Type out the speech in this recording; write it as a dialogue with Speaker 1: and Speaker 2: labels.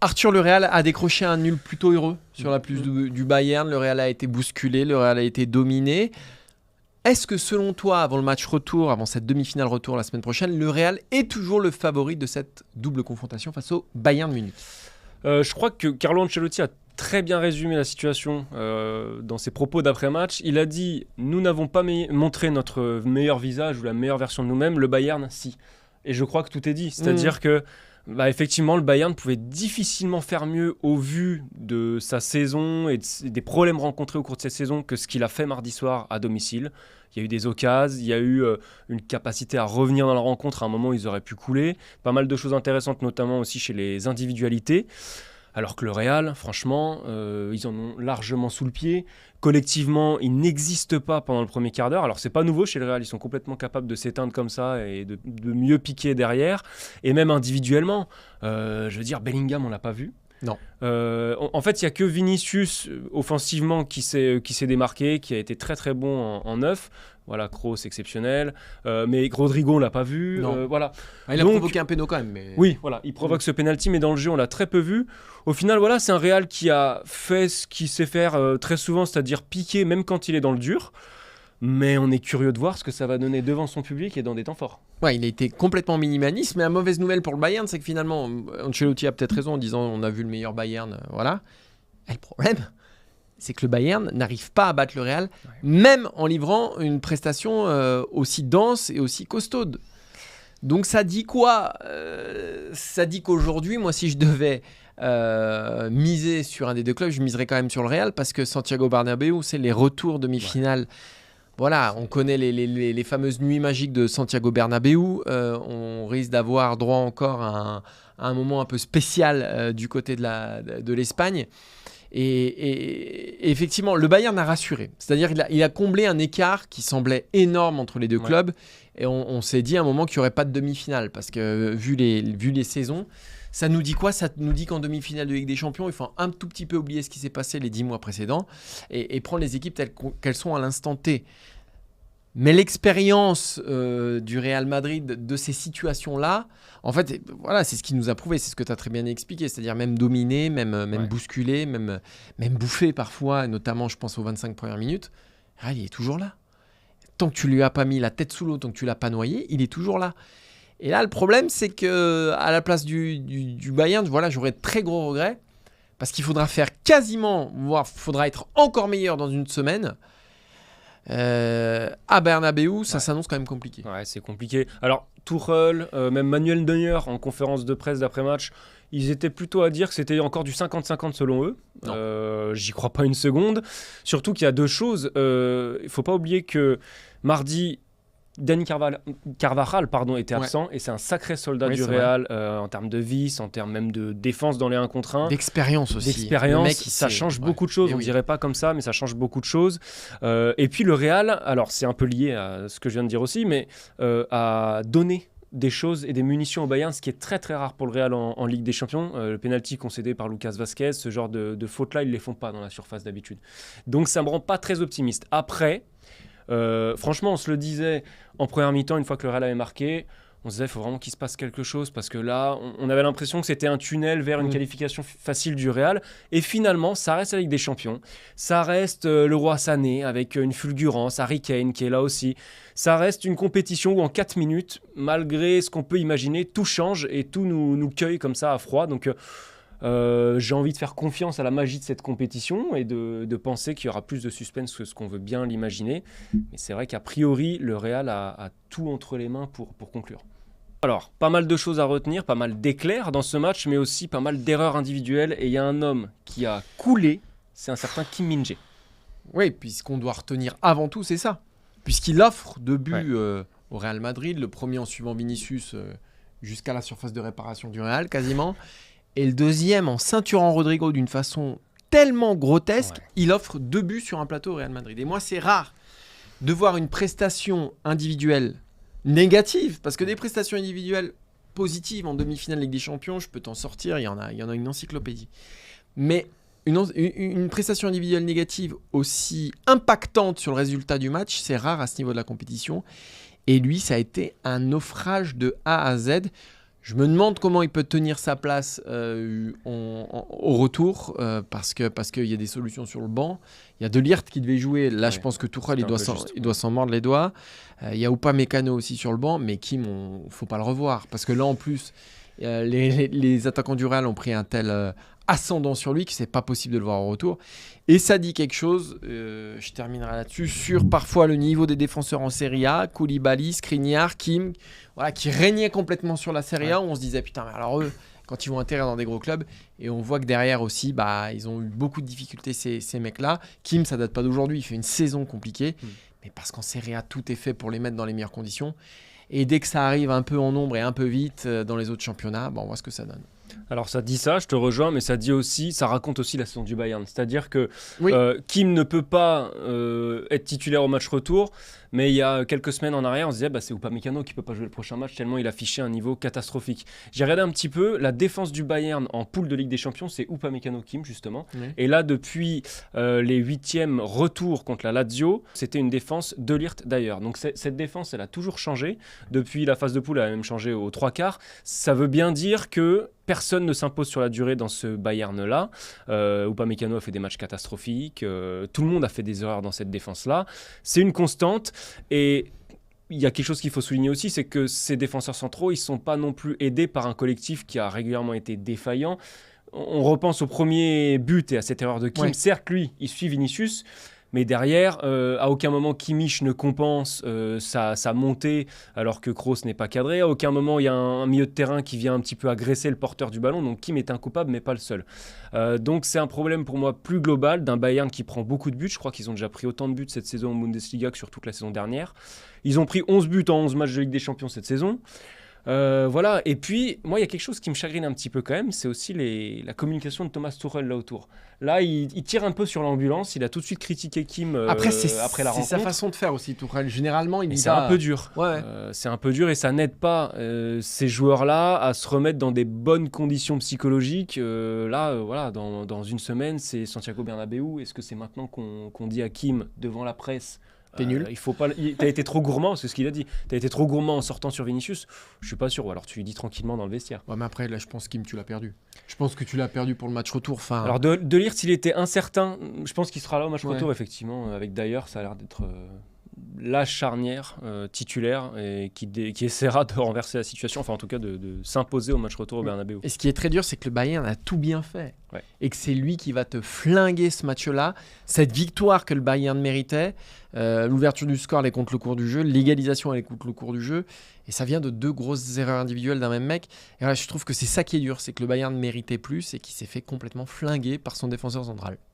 Speaker 1: Arthur, le Real a décroché un nul plutôt heureux sur la pelouse du Bayern. Le Real a été bousculé, le Real a été dominé. Est-ce que selon toi, avant le match retour, avant cette demi-finale retour la semaine prochaine, le Real est toujours le favori de cette double confrontation face au Bayern Munich ?
Speaker 2: Je crois que Carlo Ancelotti a très bien résumé la situation dans ses propos d'après-match. Il a dit « Nous n'avons pas montré notre meilleur visage ou la meilleure version de nous-mêmes, le Bayern, si ». Et je crois que tout est dit. C'est-à-dire que effectivement, le Bayern pouvait difficilement faire mieux au vu de sa saison et des problèmes rencontrés au cours de cette saison que ce qu'il a fait mardi soir à domicile. Il y a eu des occasions, il y a eu une capacité à revenir dans la rencontre à un moment où ils auraient pu couler. Pas mal de choses intéressantes, notamment aussi chez les individualités. Alors que le Real, franchement, ils en ont largement sous le pied. Collectivement, ils n'existent pas pendant le premier quart d'heure. Alors, c'est pas nouveau chez le Real. Ils sont complètement capables de s'éteindre comme ça et de mieux piquer derrière. Et même individuellement, je veux dire, Bellingham, on l'a pas vu.
Speaker 1: Non.
Speaker 2: En fait, il n'y a que Vinicius, offensivement, qui s'est démarqué, qui a été très très bon en neuf. Voilà, Kroos exceptionnel, mais Rodrigo on l'a pas vu. Voilà.
Speaker 1: Il a provoqué un péno quand même. Mais...
Speaker 2: Oui, voilà, il provoque ce penalty, mais dans le jeu on l'a très peu vu. Au final, voilà, c'est un Real qui a fait ce qu'il sait faire très souvent, c'est-à-dire piquer même quand il est dans le dur. Mais on est curieux de voir ce que ça va donner devant son public et dans des temps forts.
Speaker 1: Ouais, il a été complètement minimaliste, mais la mauvaise nouvelle pour le Bayern, c'est que finalement, Ancelotti a peut-être raison en disant on a vu le meilleur Bayern, voilà. Et le problème, c'est que le Bayern n'arrive pas à battre le Real, même en livrant une prestation aussi dense et aussi costaude. Donc ça dit quoi ? Ça dit qu'aujourd'hui, moi, si je devais miser sur un des deux clubs, je miserais quand même sur le Real, parce que Santiago Bernabéu, c'est les retours demi-finale. Ouais. Voilà, on connaît les fameuses nuits magiques de Santiago Bernabéu. On risque d'avoir droit encore à un moment un peu spécial du côté de l'Espagne. Et effectivement, le Bayern a rassuré. C'est-à-dire qu'il a comblé un écart qui semblait énorme entre les deux clubs. Et on s'est dit à un moment qu'il n'y aurait pas de demi-finale. Parce que vu les saisons, ça nous dit quoi ? Ça nous dit qu'en demi-finale de Ligue des Champions, il faut un tout petit peu oublier ce qui s'est passé les 10 mois précédents et prendre les équipes telles qu'elles sont à l'instant T. Mais l'expérience du Real Madrid de ces situations-là, en fait, voilà, c'est ce qui nous a prouvé, c'est ce que tu as très bien expliqué, c'est-à-dire même dominer, même bousculer, même bouffer parfois, notamment je pense aux 25 premières minutes, il est toujours là. Tant que tu lui as pas mis la tête sous l'eau, tant que tu l'as pas noyé, il est toujours là. Et là, le problème, c'est qu'à la place du Bayern, voilà, j'aurais de très gros regrets, parce qu'il faudra faire quasiment, voire il faudra être encore meilleur dans une semaine. À Bernabéu, ça s'annonce quand même compliqué.
Speaker 2: Ouais, c'est compliqué. Alors, Tuchel, même Manuel Neuer en conférence de presse d'après-match, ils étaient plutôt à dire que c'était encore du 50-50 selon eux. J'y crois pas une seconde. Surtout qu'il y a deux choses. Il faut pas oublier que mardi, Dani Carvajal était absent et c'est un sacré soldat du Real en termes de vice, en termes même de défense dans les 1 contre 1.
Speaker 1: D'expérience aussi.
Speaker 2: D'expérience, ça change beaucoup de choses. On dirait pas comme ça, mais ça change beaucoup de choses. Et puis le Real, alors c'est un peu lié à ce que je viens de dire aussi, mais a donné des choses et des munitions au Bayern, ce qui est très très rare pour le Real en Ligue des Champions. Le penalty concédé par Lucas Vazquez, ce genre de fautes-là, ils les font pas dans la surface d'habitude. Donc ça me rend pas très optimiste. Après, franchement, on se le disait en première mi-temps, une fois que le Real avait marqué, on se disait il faut vraiment qu'il se passe quelque chose parce que là, on avait l'impression que c'était un tunnel vers une qualification facile du Real. Et finalement, ça reste la Ligue des Champions. Ça reste le Roi Sané avec une fulgurance, Harry Kane qui est là aussi. Ça reste une compétition où en 4 minutes, malgré ce qu'on peut imaginer, tout change et tout nous cueille comme ça à froid. Donc j'ai envie de faire confiance à la magie de cette compétition et de penser qu'il y aura plus de suspense que ce qu'on veut bien l'imaginer. Mais c'est vrai qu'a priori, le Real a tout entre les mains pour conclure. Alors, pas mal de choses à retenir, pas mal d'éclairs dans ce match, mais aussi pas mal d'erreurs individuelles. Et il y a un homme qui a coulé, c'est un certain Kim Min-jae.
Speaker 1: Oui, puisqu'on doit retenir avant tout, c'est ça. Puisqu'il offre 2 buts au Real Madrid, le premier en suivant Vinicius jusqu'à la surface de réparation du Real, quasiment. Et le deuxième en ceinturant Rodrigo d'une façon tellement grotesque, il offre 2 buts sur un plateau au Real Madrid. Et moi, c'est rare de voir une prestation individuelle négative, parce que des prestations individuelles positives en demi-finale Ligue des Champions, je peux t'en sortir, il y en a une encyclopédie. Mais une prestation individuelle négative aussi impactante sur le résultat du match, c'est rare à ce niveau de la compétition. Et lui, ça a été un naufrage de A à Z. Je me demande comment il peut tenir sa place au retour, parce qu'il y a des solutions sur le banc. Il y a De Ligt qui devait jouer. Là, je pense que Tuchel, il doit s'en mordre les doigts. Il y a Upamecano aussi sur le banc, mais Kim, il ne faut pas le revoir. Parce que là, en plus, les attaquants du Real ont pris un tel ascendant sur lui que c'est pas possible de le voir au retour. Et ça dit quelque chose, je terminerai là-dessus, sur parfois le niveau des défenseurs en Serie A, Koulibaly, Skriniar, Kim, voilà, qui régnaient complètement sur la Serie A, où on se disait putain, mais alors eux, quand ils vont atterrir dans des gros clubs, et on voit que derrière aussi, ils ont eu beaucoup de difficultés ces mecs-là. Kim, ça date pas d'aujourd'hui, il fait une saison compliquée, mais parce qu'en Serie A, tout est fait pour les mettre dans les meilleures conditions. Et dès que ça arrive un peu en nombre et un peu vite dans les autres championnats, on voit ce que ça donne.
Speaker 2: Alors ça dit ça, je te rejoins, mais ça raconte aussi la saison du Bayern. C'est-à-dire que Kim ne peut pas être titulaire au match retour, mais il y a quelques semaines en arrière, on se disait c'est Upamecano qui peut pas jouer le prochain match tellement il affichait un niveau catastrophique. J'ai regardé un petit peu, la défense du Bayern en poule de Ligue des Champions, c'est Upamecano Kim justement. Oui. Et là, depuis les 8e retours contre la Lazio, c'était une défense De Ligt d'ailleurs. Donc cette défense, elle a toujours changé. Depuis la phase de poule, elle a même changé aux 3/4. Ça veut bien dire que personne ne s'impose sur la durée dans ce Bayern-là. Upamecano a fait des matchs catastrophiques. Tout le monde a fait des erreurs dans cette défense-là. C'est une constante. Et il y a quelque chose qu'il faut souligner aussi, c'est que ces défenseurs centraux, ils ne sont pas non plus aidés par un collectif qui a régulièrement été défaillant. On repense au premier but et à cette erreur de Kim. Ouais. Certes, lui, il suit Vinicius. Mais derrière, à aucun moment Kimmich ne compense sa montée alors que Kroos n'est pas cadré. À aucun moment, il y a un milieu de terrain qui vient un petit peu agresser le porteur du ballon. Donc Kim est un coupable, mais pas le seul. Donc c'est un problème pour moi plus global d'un Bayern qui prend beaucoup de buts. Je crois qu'ils ont déjà pris autant de buts cette saison en Bundesliga que sur toute la saison dernière. Ils ont pris 11 buts en 11 matchs de Ligue des Champions cette saison. Voilà. Et puis, moi, il y a quelque chose qui me chagrine un petit peu quand même, c'est aussi la communication de Thomas Tuchel là autour. Là, il tire un peu sur l'ambulance. Il a tout de suite critiqué Kim après la rencontre.
Speaker 1: C'est sa façon de faire aussi, Tuchel. Généralement,
Speaker 2: c'est un peu dur. Ouais. C'est un peu dur et ça n'aide pas ces joueurs-là à se remettre dans des bonnes conditions psychologiques. Voilà, dans une semaine, c'est Santiago Bernabéu. Est-ce que c'est maintenant qu'on dit à Kim devant la presse?
Speaker 1: T'es nul.
Speaker 2: Il faut pas. T'as été trop gourmand, c'est ce qu'il a dit. T'as été trop gourmand en sortant sur Vinicius. Je suis pas sûr. Ou alors tu lui dis tranquillement dans le vestiaire.
Speaker 1: Ouais, mais après là, je pense Kim, tu l'as perdu. Je pense que tu l'as perdu pour le match retour. Enfin.
Speaker 2: Alors De Ligt, s'il était incertain, je pense qu'il sera là au match retour effectivement. Avec d'ailleurs, ça a l'air d'être la charnière titulaire et qui essaiera de renverser la situation. Enfin, en tout cas, de s'imposer au match retour au Bernabéu.
Speaker 1: Et ce qui est très dur, c'est que le Bayern a tout bien fait. Ouais. Et que c'est lui qui va te flinguer ce match-là. Cette victoire que le Bayern méritait, l'ouverture du score, elle est contre le cours du jeu, l'égalisation, elle est contre le cours du jeu. Et ça vient de 2 grosses erreurs individuelles d'un même mec. Et là, je trouve que c'est ça qui est dur, c'est que le Bayern méritait plus et qu'il s'est fait complètement flinguer par son défenseur central.